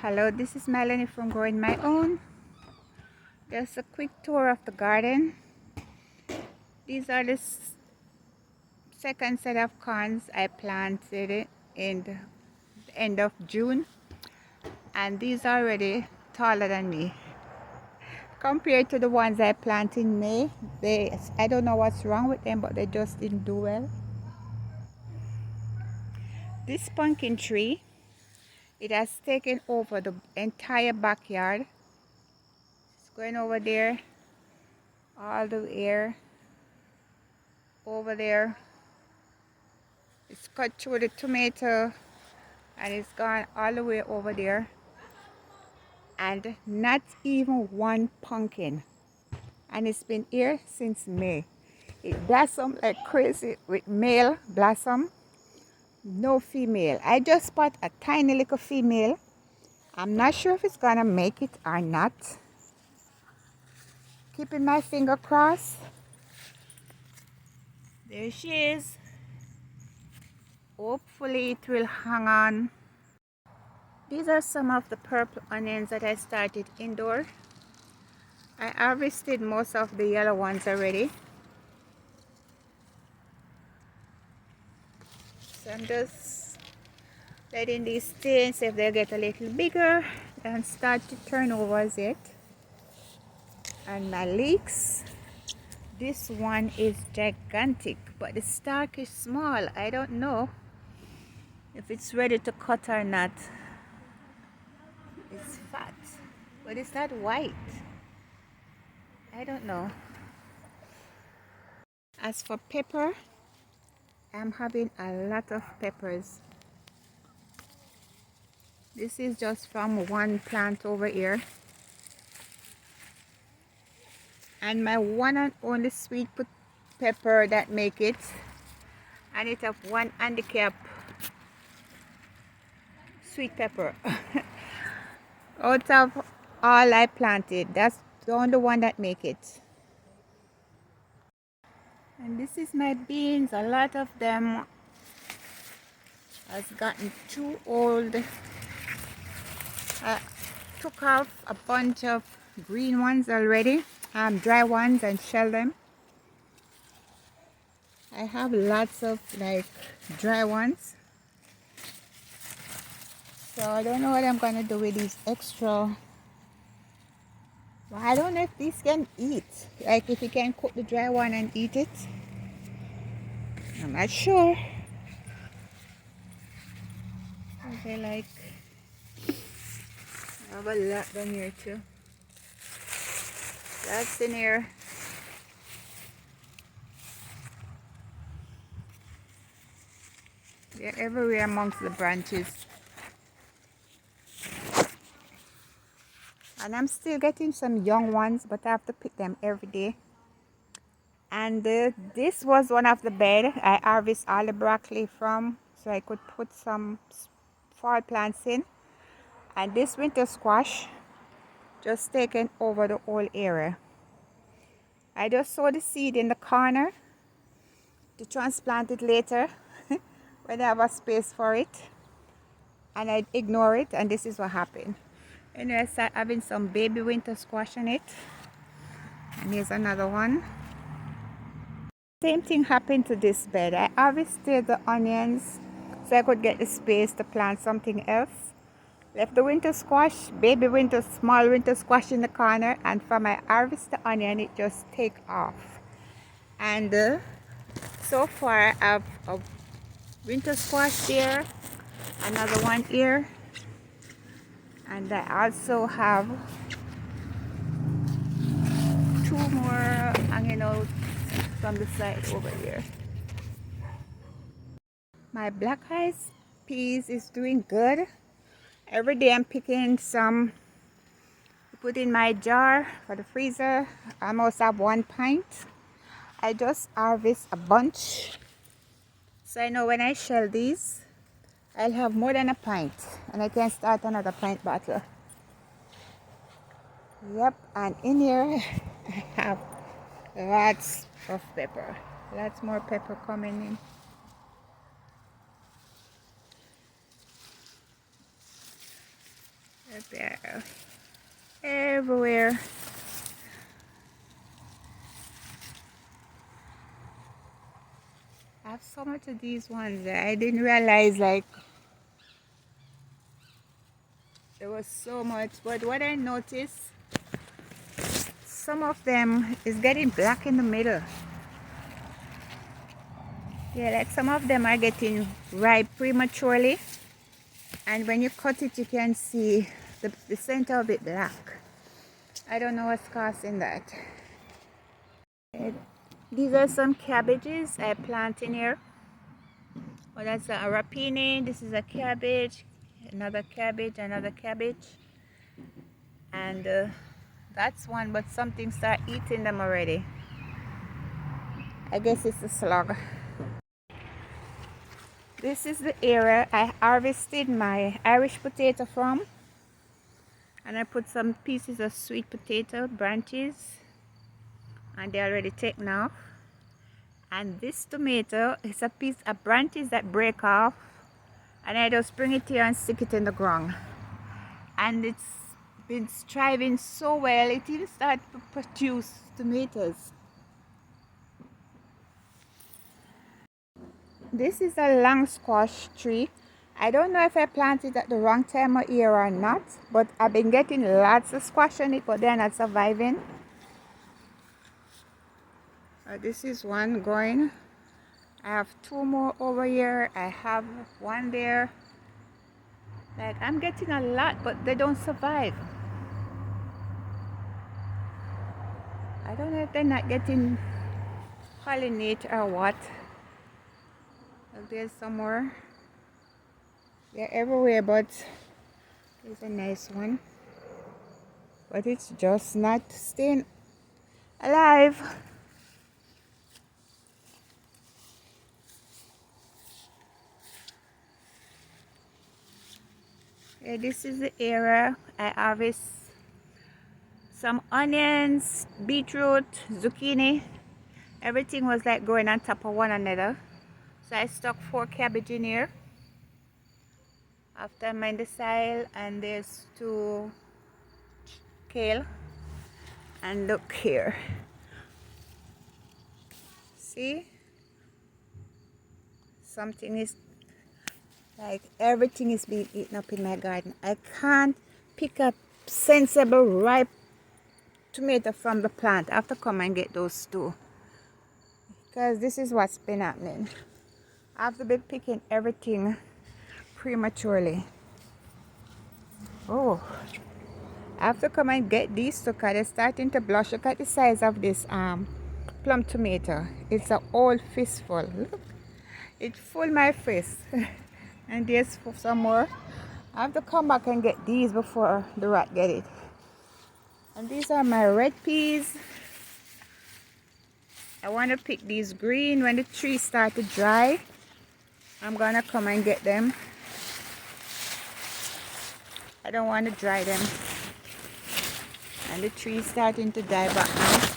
Hello, this is Melanie from Growing My Own. Just a quick tour of the garden. These are the second set of corns I planted in the end of June, and these are already taller than me. Compared to the ones I planted in May, I don't know what's wrong with them, but they just didn't do well. This pumpkin tree, it has taken over the entire backyard. It's going over there, all the way over there. It's cut through the tomato and it's gone all the way over there, and not even one pumpkin, and it's been here since May. It blossomed like crazy with male blossom, no female. I just bought a tiny little female. I'm not sure if it's gonna make it or not. Keeping my finger crossed. There she is. Hopefully it will hang on. These are some of the purple onions that I started indoor. I harvested most of the yellow ones already. So I'm just letting these stay and see if they get a little bigger and start to turn over as it. And my leeks, this one is gigantic, but the stalk is small. I don't know if it's ready to cut or not. It's fat, but it's not white. I don't know. As for pepper, I'm having a lot of peppers. This is just from one plant over here. And my one and only sweet pepper that make it. And it have one handicap. Sweet pepper. Out of all I planted, that's the only one that make it. And this is my beans. A lot of them has gotten too old. I took off a bunch of green ones already, dry ones, and shell them. I have lots of like dry ones. So I don't know what I'm gonna do with these extra. Well, I don't know if these can eat. Like if you can cook the dry one and eat it. I'm not sure. Okay, like I have a lot down here too. That's in here. They're everywhere amongst the branches. And I'm still getting some young ones, but I have to pick them every day. And this was one of the bed I harvest all the broccoli from, so I could put some fall plants in. And this winter squash just taken over the whole area. I just sow the seed in the corner to transplant it later when I have a space for it, and I ignore it, and this is what happened. Anyway, I start having some baby winter squash in it, and here's another one. Same thing happened to this bed. I harvested the onions so I could get the space to plant something else. Left the winter squash, small winter squash in the corner, and from I harvest the onion, it just take off. And so far I have a winter squash here, another one here, and I also have two more hanging out from the side over here. My black eyes peas is doing good. Every day I'm picking some to put in my jar for the freezer. I almost have 1 pint. I just harvest a bunch, so I know when I shell these I'll have more than a pint and I can start another pint bottle. Yep, and in here I have lots of pepper. Lots more pepper coming in. They're everywhere. I have so much of these ones that I didn't realize like there was so much. But what I noticed, some of them is getting black in the middle. Yeah, like some of them are getting ripe prematurely, and when you cut it you can see the center of it black. I don't know what's causing that. These are some cabbages I plant in here. Well, that's a rapini. This is a cabbage, another cabbage, another cabbage, and that's one, but something start eating them already. I guess it's a slug. This is the area I harvested my Irish potato from, and I put some pieces of sweet potato branches, and they're already taken off. And this tomato is a piece of branches that break off, and I just bring it here and stick it in the ground, and it's been thriving so well it even started to produce tomatoes. This is a long squash tree. I don't know if I planted at the wrong time of year or not, but I've been getting lots of squash on it, but they're not surviving. This is one going. I have two more over here. I have one there. Like, I'm getting a lot, but they don't survive. I don't know if they're not getting pollinate or what. There's some more. They're everywhere, but there's a nice one. But it's just not staying alive. Yeah, this is the area I harvest some onions, beetroot, zucchini. Everything was like growing on top of one another. So I stuck 4 cabbage in here. After I mined the soil, and there's 2 kale. And look here. See? Something is like everything is being eaten up in my garden. I can't pick up sensible ripe tomato from the plant. I have to come and get those too, because this is what's been happening. I have to be picking everything prematurely. Oh, I have to come and get these two because they're starting to blush. Look at the size of this plum tomato. It's an old fistful. Look, it full my fist. And there's some more. I have to come back and get these before the rat get it. And these are my red peas. I want to pick these green. When the trees start to dry, I'm gonna come and get them. I don't want to dry them. And the trees starting to die back now.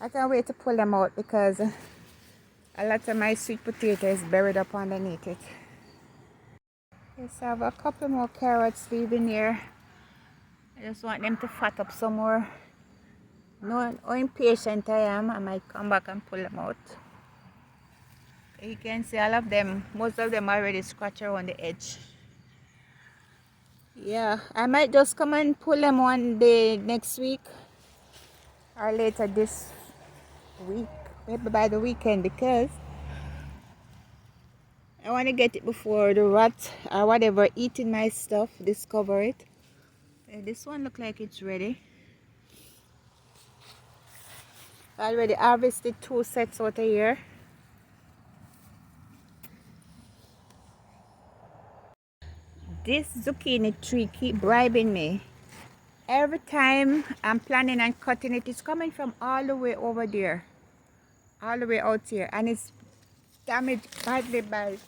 I can't wait to pull them out because a lot of my sweet potato is buried up underneath it. Yes, I have a couple more carrots leaving here. I just want them to fat up some more. Knowing how impatient I am, I might come back and pull them out. You can see all of them, most of them already scratched around the edge. Yeah, I might just come and pull them one day next week or later this week, maybe by the weekend, because I want to get it before the rat or whatever eating my stuff discover it. This one look like it's ready. I already harvested 2 sets out of here. This zucchini tree keep bribing me. Every time I'm planning on cutting it, it's coming from all the way over there, all the way out here, and it's damaged badly by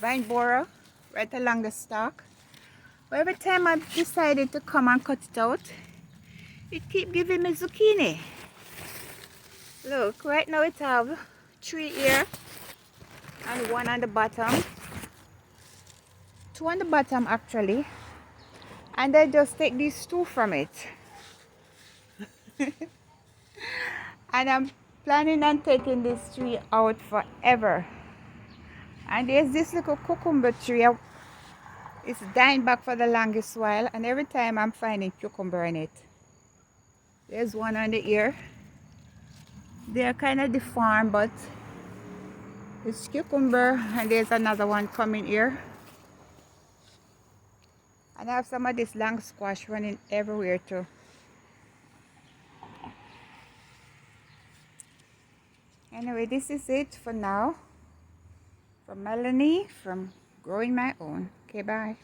vine borer right along the stalk. But every time I've decided to come and cut it out, it keep giving me zucchini. Look, right now it have 3 here and 1 on the bottom. 2 on the bottom actually, And I just take these two from it. And I'm planning on taking this tree out forever. And there's this little cucumber tree. It's dying back for the longest while, and every time I'm finding cucumber in it. There's one on the ear. They're kind of deformed, but it's cucumber, and there's another one coming here. And I have some of this long squash running everywhere too. Anyway, this is it for now. From Melanie, from Growing My Own. Okay, bye.